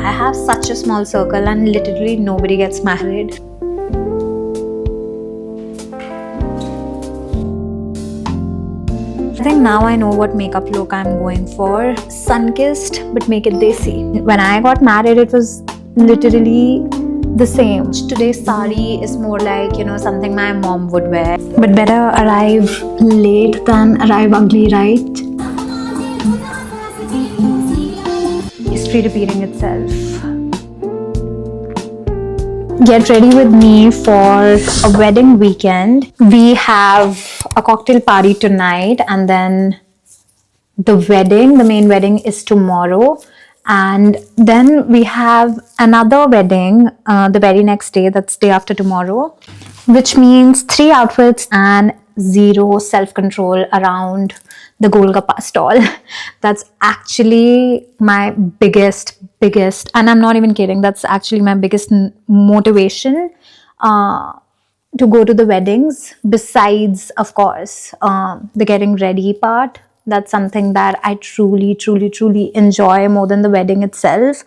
I have such a small circle and literally nobody gets married. I think now I know what makeup look I'm going for. Sun-kissed, but make it desi. When I got married, it was literally the same. Today's sari is more like, something my mom would wear. But better arrive late than arrive ugly, right? History repeating itself. Get ready with me for a wedding weekend. We have a cocktail party tonight, and then the main wedding is tomorrow. And then we have another wedding the very next day, that's day after tomorrow, which means 3 outfits and 0 self-control around the Golgappa stall. That's actually my biggest, and I'm not even kidding, that's actually my biggest motivation to go to the weddings, besides, of course, the getting ready part. That's something that I truly enjoy more than the wedding itself.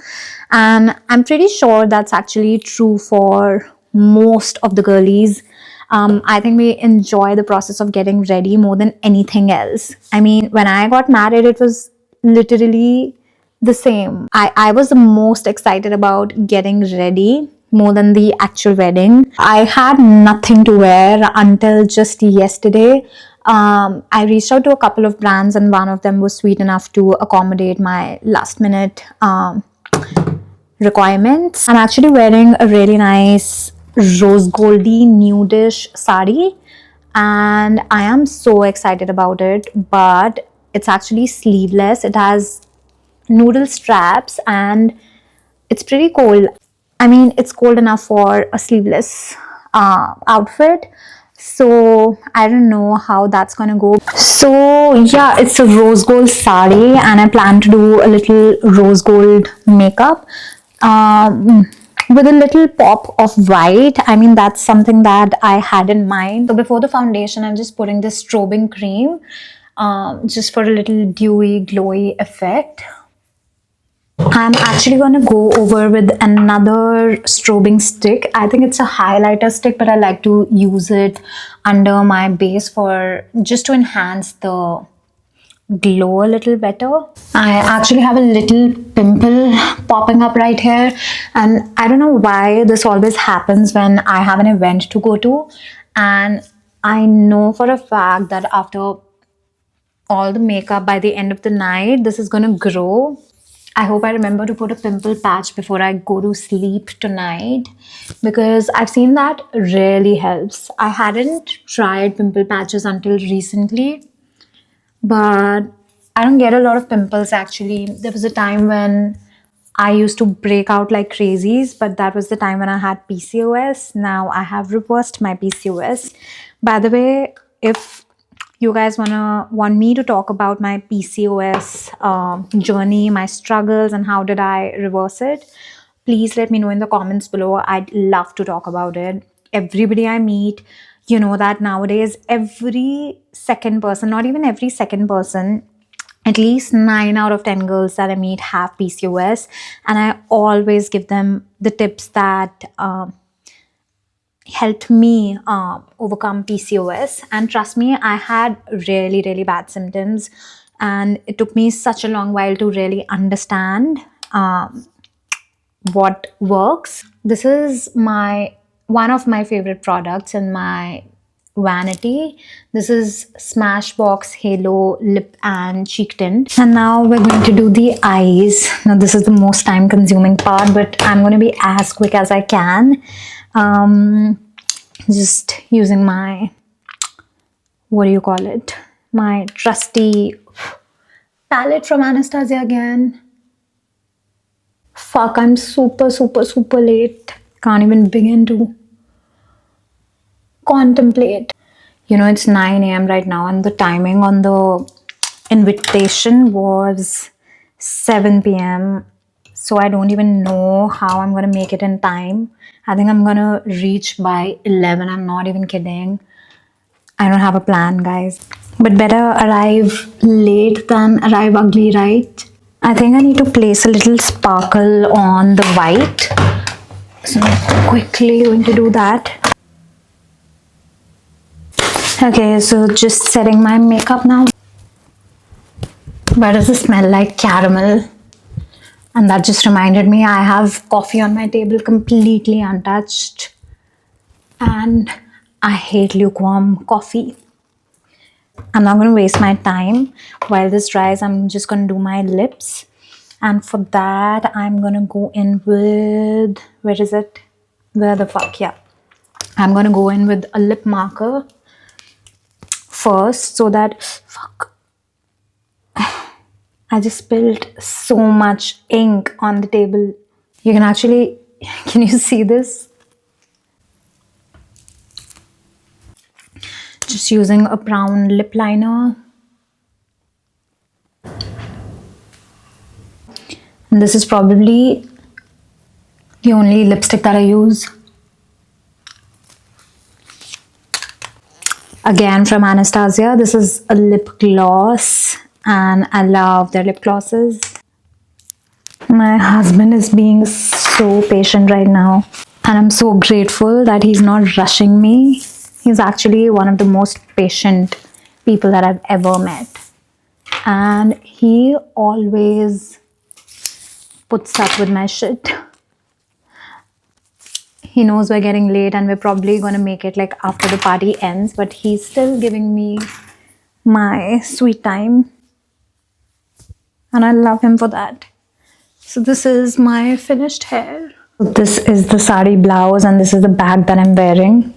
And I'm pretty sure that's actually true for most of the girlies. I think we enjoy the process of getting ready more than anything else. I mean, when I got married, it was literally the same. I was the most excited about getting ready more than the actual wedding. I had nothing to wear until just yesterday. I reached out to a couple of brands, and one of them was sweet enough to accommodate my last minute requirements. I'm actually wearing a really nice rose goldy nudish sari, and I am so excited about it. But it's actually sleeveless. It has noodle straps and it's pretty cold. I mean, it's cold enough for a sleeveless outfit. So I don't know how that's gonna go. So yeah, it's a rose gold sari, and I plan to do a little rose gold makeup with a little pop of white. I mean, that's something that I had in mind. So before the foundation, I'm just putting this strobing cream just for a little dewy, glowy effect. I'm actually going to go over with another strobing stick. I think it's a highlighter stick, but I like to use it under my base for just to enhance the glow a little better. I actually have a little pimple popping up right here, and I don't know why this always happens when I have an event to go to, and I know for a fact that after all the makeup, by the end of the night, this is going to grow. I hope I remember to put a pimple patch before I go to sleep tonight, because I've seen that really helps. I hadn't tried pimple patches until recently, but I don't get a lot of pimples actually. There was a time when I used to break out like crazies, but that was the time when I had PCOS. Now I have reversed my PCOS. By the way, if you guys want me to talk about my PCOS journey, my struggles, and how did I reverse it, please let me know in the comments below. I'd love to talk about it. Everybody I meet, you know that nowadays every second person, not even every second person, at least 9 out of 10 girls that I meet have PCOS, and I always give them the tips that helped me overcome PCOS. And trust me, I had really bad symptoms, and it took me such a long while to really understand what works. This is one of my favorite products in my vanity. This is Smashbox Halo Lip and Cheek Tint. And now we're going to do the eyes. Now this is the most time consuming part, but I'm going to be as quick as I can. Just using my, what do you call it? My trusty palette from Anastasia again. Fuck, I'm super late. Can't even begin to contemplate. You know, it's 9 a.m. right now, and the timing on the invitation was 7 p.m. So I don't even know how I'm going to make it in time. I think I'm going to reach by 11. I'm not even kidding. I don't have a plan, guys. But better arrive late than arrive ugly, right? I think I need to place a little sparkle on the white. So I'm quickly going to do that. Okay, so just setting my makeup now. Why does it smell like caramel? And that just reminded me I have coffee on my table completely untouched. And I hate lukewarm coffee. I'm not going to waste my time. While this dries, I'm just going to do my lips. And for that, I'm going to go in with, where is it? Where the fuck? Yeah. I'm going to go in with a lip marker first so that, fuck. I just spilled so much ink on the table. You can actually, can you see this? Just using a brown lip liner. And this is probably the only lipstick that I use. Again from Anastasia. This is a lip gloss and I love their lip glosses. My husband is being so patient right now. And I'm so grateful that he's not rushing me. He's actually one of the most patient people that I've ever met. And he always puts up with my shit. He knows we're getting late and we're probably going to make it like after the party ends, but he's still giving me my sweet time. And I love him for that. So this is my finished hair. This is the sari blouse and this is the bag that I'm wearing.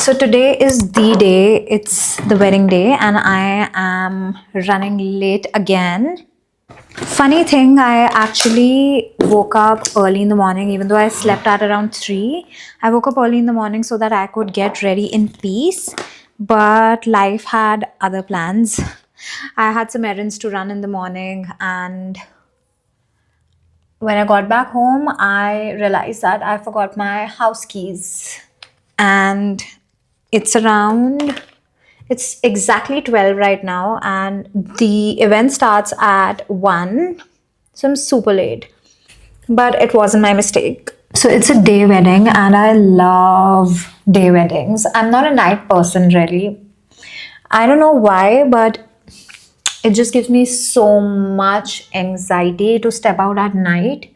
So today is the day, it's the wedding day and I am running late again. Funny thing, I actually woke up early in the morning even though I slept at around 3. I woke up early in the morning so that I could get ready in peace, but life had other plans. I had some errands to run in the morning and when I got back home, I realized that I forgot my house keys. And it's exactly 12 right now and the event starts at 1. So I'm super late. But it wasn't my mistake. So it's a day wedding and I love day weddings. I'm not a night person really. I don't know why, but it just gives me so much anxiety to step out at night.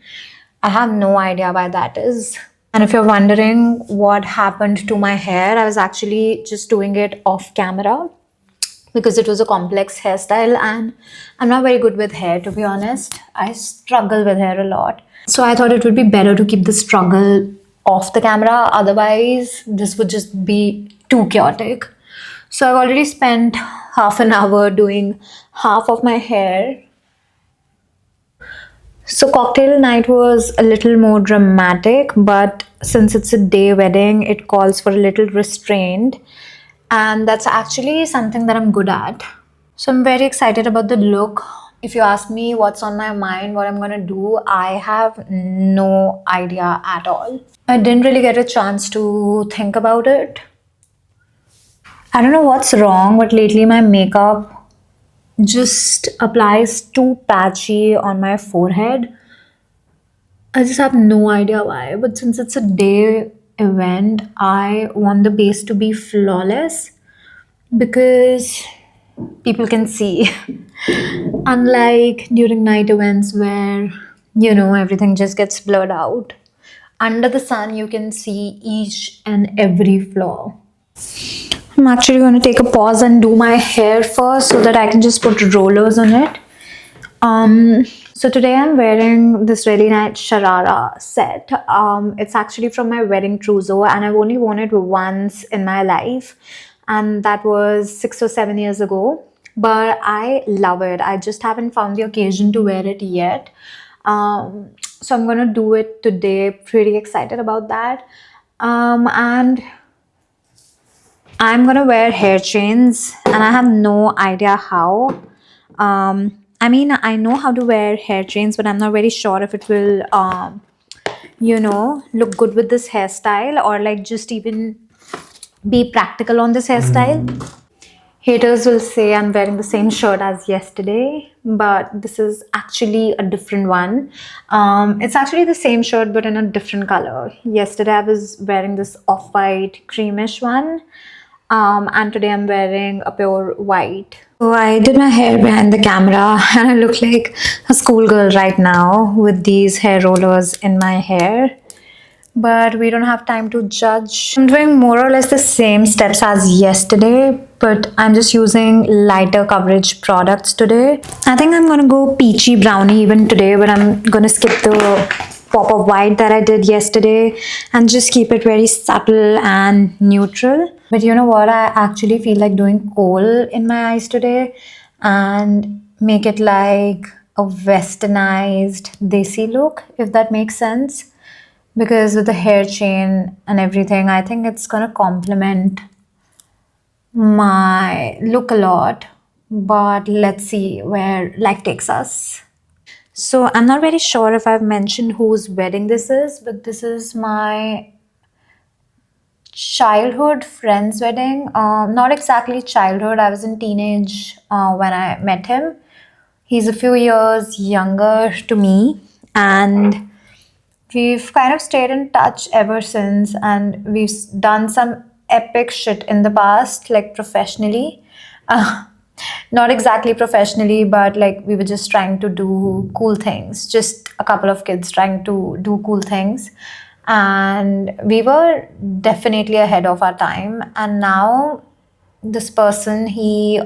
I have no idea why that is. And if you're wondering what happened to my hair, I was actually just doing it off camera because it was a complex hairstyle and I'm not very good with hair, to be honest. I struggle with hair a lot. So I thought it would be better to keep the struggle off the camera. Otherwise, this would just be too chaotic. So I've already spent half an hour doing half of my hair. So cocktail night was a little more dramatic, but since it's a day wedding, it calls for a little restraint. And that's actually something that I'm good at. So I'm very excited about the look. If you ask me what's on my mind, what I'm gonna do, I have no idea at all. I didn't really get a chance to think about it. I don't know what's wrong, but lately my makeup just applies too patchy on my forehead. I just have no idea why, but since it's a day event, I want the base to be flawless because people can see. Unlike during night events where, everything just gets blurred out. Under the sun, you can see each and every flaw. I'm actually going to take a pause and do my hair first so that I can just put rollers on it. So today I'm wearing this really nice Sharara set. It's actually from my wedding trousseau and I've only worn it once in my life and that was 6 or 7 years ago. but I love it. I just haven't found the occasion to wear it yet. So I'm gonna do it today. Pretty excited about that. And I'm gonna wear hair chains, and I have no idea how. I mean, I know how to wear hair chains, but I'm not very sure if it will, look good with this hairstyle, or like just even be practical on this hairstyle. Haters will say I'm wearing the same shirt as yesterday, but this is actually a different one. It's actually the same shirt but in a different color. Yesterday I was wearing this off-white creamish one, and today I'm wearing a pure white. So I did my hair behind the camera and I look like a schoolgirl right now with these hair rollers in my hair, but we don't have time to judge. I'm doing more or less the same steps as yesterday, but I'm just using lighter coverage products today. I think I'm gonna go peachy brownie even today, but I'm gonna skip the pop of white that I did yesterday and just keep it very subtle and neutral. But you know what? I actually feel like doing kohl in my eyes today and make it like a westernized desi look, if that makes sense, because with the hair chain and everything, I think it's gonna complement my look a lot. But let's see where life takes us. So I'm not very sure if I've mentioned whose wedding this is, but this is my childhood friend's wedding. Not exactly childhood, I was in teenage when I met him. He's a few years younger to me, and we've kind of stayed in touch ever since, and we've done some epic shit in the past, like professionally. Uh, Not exactly professionally, but like we were just trying to do cool things, just a couple of kids trying to do cool things. And we were definitely ahead of our time. And now this person, he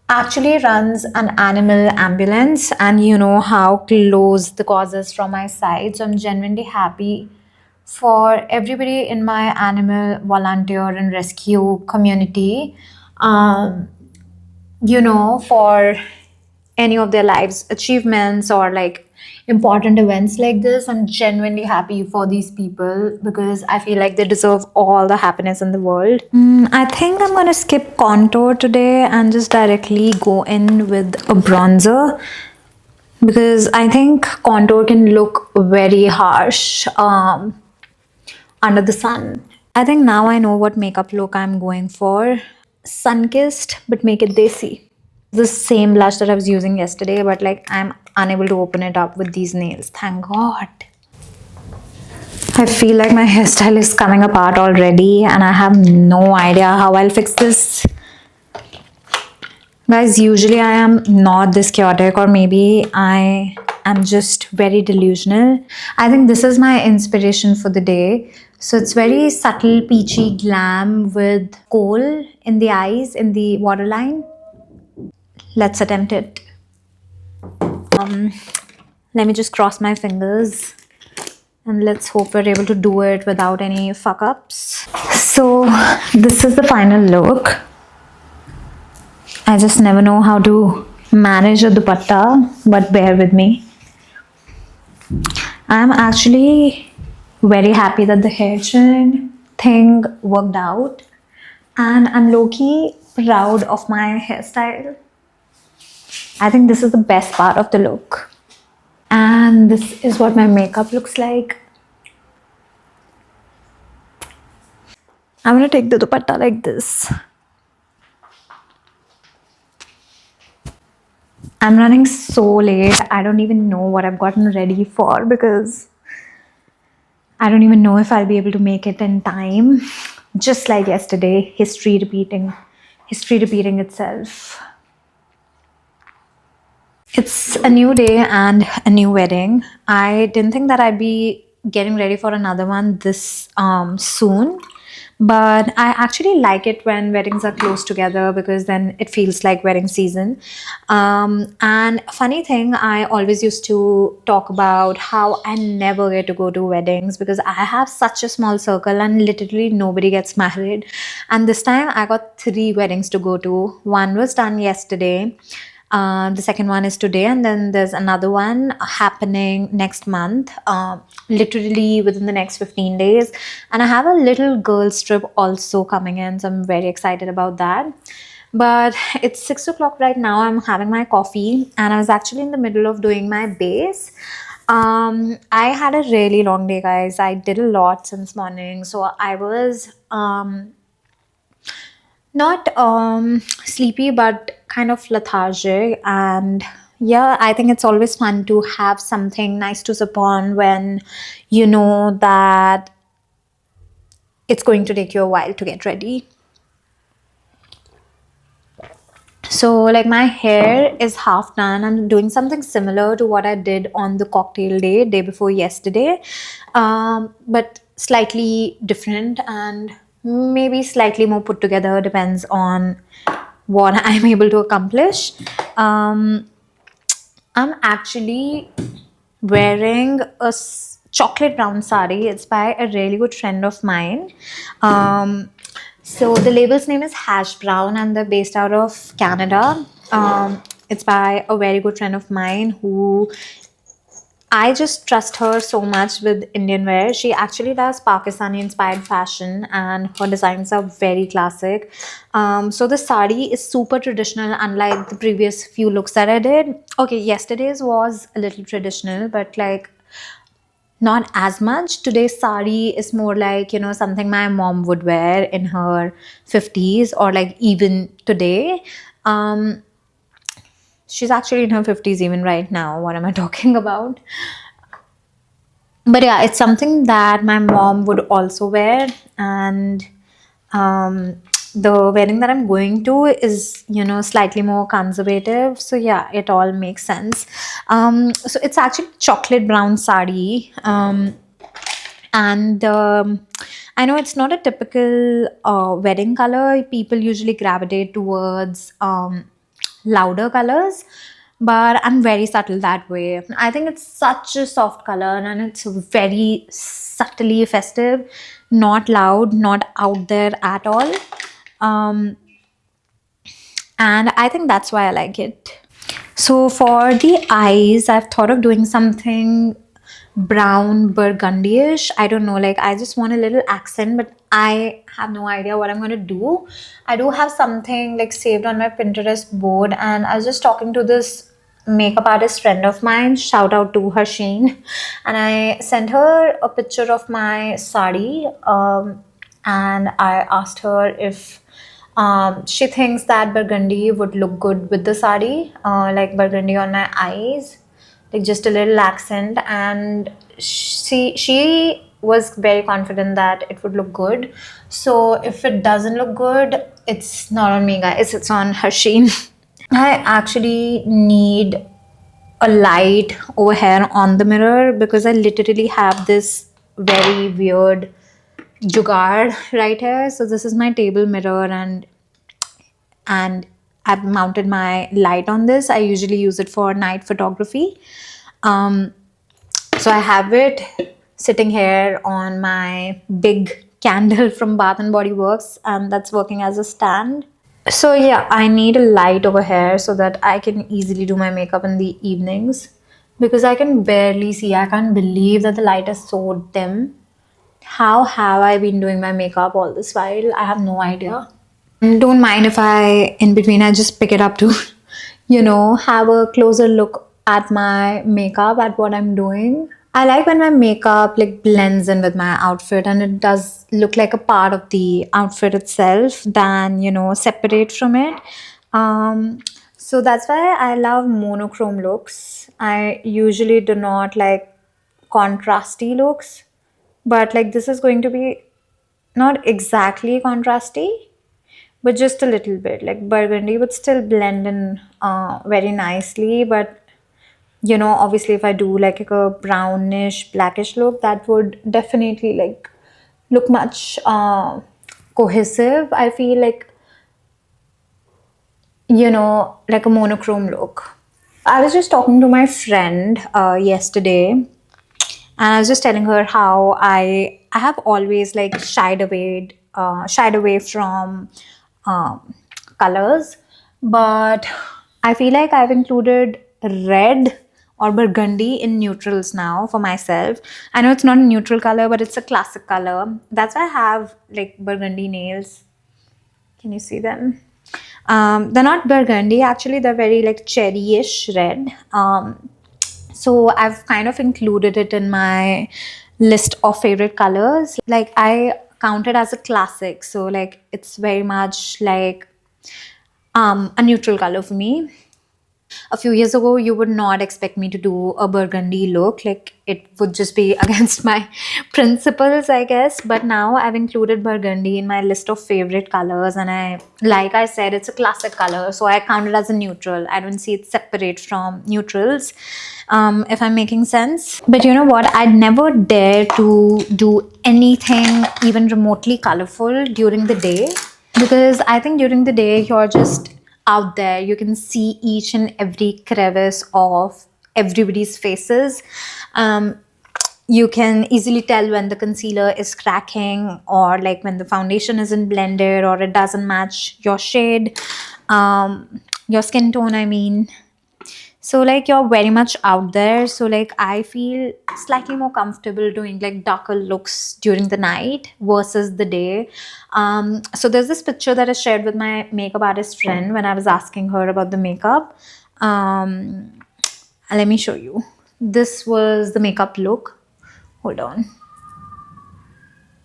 actually runs an animal ambulance, and you know how close the cause is from my side, so I'm genuinely happy for everybody in my animal volunteer and rescue community, um, for any of their lives achievements or like important events like this. I'm genuinely happy for these people because I feel like they deserve all the happiness in the world. I think I'm gonna skip contour today and just directly go in with a bronzer, because I think contour can look very harsh under the sun. I think now I know what makeup look I'm going for. Sun kissed, but make it desi. The same blush that I was using yesterday, but like I'm unable to open it up with these nails. Thank God. I feel like my hairstyle is coming apart already and I have no idea how I'll fix this. Guys, usually I am not this chaotic, or maybe I am just very delusional. I think this is my inspiration for the day. So it's very subtle, peachy glam with kohl in the eyes, in the waterline. Let's attempt it. Let me just cross my fingers and let's hope we're able to do it without any fuck ups. So this is the final look. I just never know how to manage a dupatta, but bear with me. I'm actually very happy that the hair chain thing worked out, and I'm low-key proud of my hairstyle. I think this is the best part of the look. And this is what my makeup looks like. I'm gonna take the dupatta like this. I'm running so late. I don't even know what I've gotten ready for, because I don't even know if I'll be able to make it in time. Just like yesterday, history repeating itself. It's a new day and a new wedding. I didn't think that I'd be getting ready for another one this soon, But I actually like it when weddings are close together because then it feels like wedding season. And funny thing, I always used to talk about how I never get to go to weddings because I have such a small circle and literally nobody gets married. And this time I got three weddings to go to. One was done yesterday. The second one is today, and then there's another one happening next month, literally within the next 15 days. And I have a little girls' trip also coming in, so I'm very excited about that. But it's 6 o'clock right now. I'm having my coffee, and I was actually in the middle of doing my base. I had a really long day, guys. I did a lot since morning, so I was not sleepy but kind of lethargic. And yeah, I think it's always fun to have something nice to sip on when you know that it's going to take you a while to get ready. So, like, my hair is half done. I'm doing something similar to what I did on the cocktail day before yesterday, but slightly different and maybe slightly more put together, depends on what I'm able to accomplish. Um, I'm actually wearing a chocolate brown sari. It's by a really good friend of mine. So the label's name is Hash Brown, and they're based out of Canada. It's by a very good friend of mine who I just trust her so much with Indian wear. She actually does Pakistani inspired fashion and her designs are very classic. So the sari is super traditional, unlike the previous few looks that I did. Okay, yesterday's was a little traditional, but like not as much. Today's sari is more like, something my mom would wear in her 50s or like even today. Um, she's actually in her 50s even right now. What am I talking about? But yeah, it's something that my mom would also wear. And um, the wedding that I'm going to is, slightly more conservative. So yeah, it all makes sense. So it's actually chocolate brown sari. And I know it's not a typical wedding color. People usually gravitate towards louder colors, but I'm very subtle that way. I think it's such a soft color and it's very subtly festive, not loud, not out there at all. um, and I think that's why I like it. So for the eyes, I've thought of doing something brown burgundy-ish. I don't know, like I just want a little accent, but I have no idea what I'm gonna do. I do have something like saved on my Pinterest board, and I was just talking to this makeup artist friend of mine. Shout out to Harsheen, and I sent her a picture of my sari, and I asked her if she thinks that burgundy would look good with the sari, like burgundy on my eyes, like just a little accent. And she was very confident that it would look good. So if it doesn't look good, it's not on me, guys. It's on Harsheen. I actually need a light over here on the mirror because I literally have this very weird jugaad right here. So this is my table mirror, and I've mounted my light on this. I usually use it for night photography. Um, so I have it sitting here on my big candle from Bath and Body Works, and that's working as a stand. So yeah, I need a light over here so that I can easily do my makeup in the evenings because I can barely see. I can't believe that the light is so dim. How have I been doing my makeup all this while? I have no idea. Don't mind if I, in between, I just pick it up to, have a closer look at my makeup, at what I'm doing. I like when my makeup like blends in with my outfit and it does look like a part of the outfit itself than, separate from it. Um, so that's why I love monochrome looks. I usually do not like contrasty looks, but like this is going to be not exactly contrasty, but just a little bit. Like burgundy would still blend in very nicely, but obviously if I do like a brownish blackish look, that would definitely like look much cohesive. I feel like, like a monochrome look. I was just talking to my friend yesterday, and I was just telling her how I have always like shied away from um, colors, but I feel like I've included red or burgundy in neutrals now for myself. I know it's not a neutral color, but it's a classic color. That's why I have like burgundy nails. Can you see them? They're not burgundy, actually, they're very like cherry-ish red. So I've kind of included it in my list of favorite colors. Like I count it as a classic, so like it's very much like a neutral color for me. A few years ago, you would not expect me to do a burgundy look. Like it would just be against my principles, I guess. But now I've included burgundy in my list of favorite colors, and like I said, it's a classic color, so I count it as a neutral. I don't see it separate from neutrals. If I'm making sense. But you know what? I'd never dare to do anything even remotely colorful during the day, because I think during the day you're just out there. You can see each and every crevice of everybody's faces. Um, you can easily tell when the concealer is cracking, or like when the foundation isn't blended, or it doesn't match your shade, your skin tone, I mean. So like you're very much out there. So like I feel slightly more comfortable doing like darker looks during the night versus the day. So there's this picture that I shared with my makeup artist friend when I was asking her about the makeup. Let me show you. This was the makeup look. Hold on.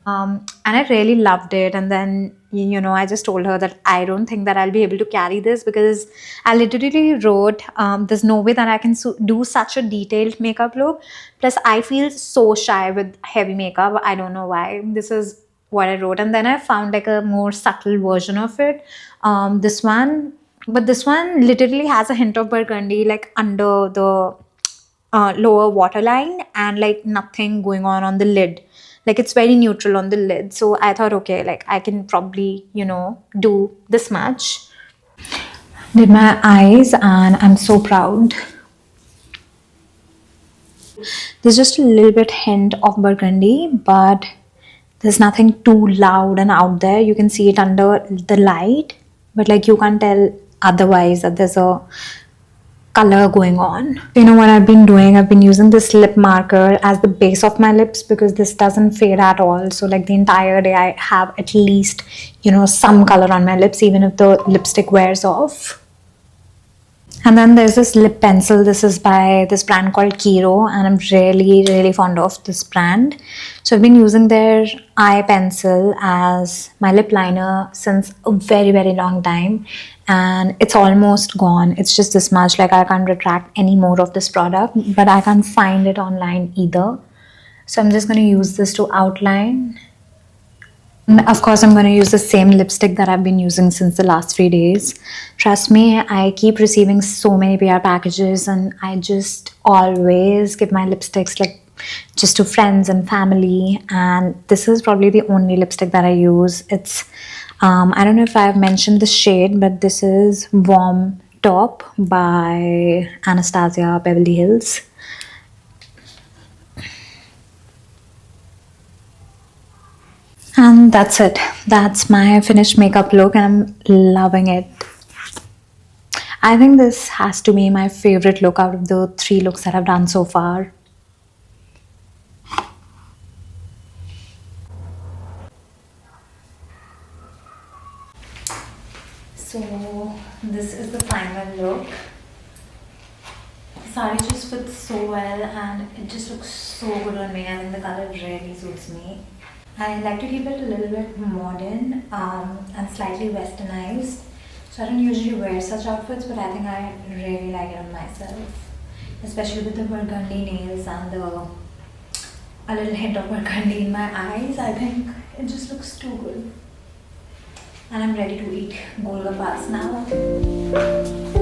And I really loved it. And then, I just told her that I don't think that I'll be able to carry this, because I literally wrote, there's no way that I can do such a detailed makeup look. Plus, I feel so shy with heavy makeup. I don't know why. This is what I wrote. And then I found like a more subtle version of it. This one, but this one literally has a hint of burgundy, like under the lower waterline, and like nothing going on the lid. Like it's very neutral on the lid. So I thought, okay, like I can probably, do this much. Did my eyes, and I'm so proud. There's just a little bit hint of burgundy, but there's nothing too loud and out there. You can see it under the light, but like you can't tell otherwise that there's a color going on. You know what I've been doing? I've been using this lip marker as the base of my lips, because this doesn't fade at all. So like the entire day I have at least, some color on my lips, even if the lipstick wears off. And then there's this lip pencil. This is by this brand called Kiro, and I'm really, really fond of this brand. So I've been using their eye pencil as my lip liner since a very, very long time, and it's almost gone. It's just this much. Like I can't retract any more of this product, but I can't find it online either. So I'm just going to use this to outline. Of course, I'm going to use the same lipstick that I've been using since the last 3 days. Trust me, I keep receiving so many PR packages, and I just always give my lipsticks like just to friends and family. And this is probably the only lipstick that I use. It's, I don't know if I've mentioned the shade, but this is Warm Top by Anastasia Beverly Hills. And that's it. That's my finished makeup look, and I'm loving it. I think this has to be my favorite look out of the 3 looks that I've done so far. So this is the final look. The sari just fits so well, and it just looks so good on me. I think the color really suits me. I like to keep it a little bit modern and slightly westernized. So I don't usually wear such outfits, but I think I really like it on myself. Especially with the burgundy nails and a little hint of burgundy in my eyes. I think it just looks too good. And I'm ready to eat golgappas now.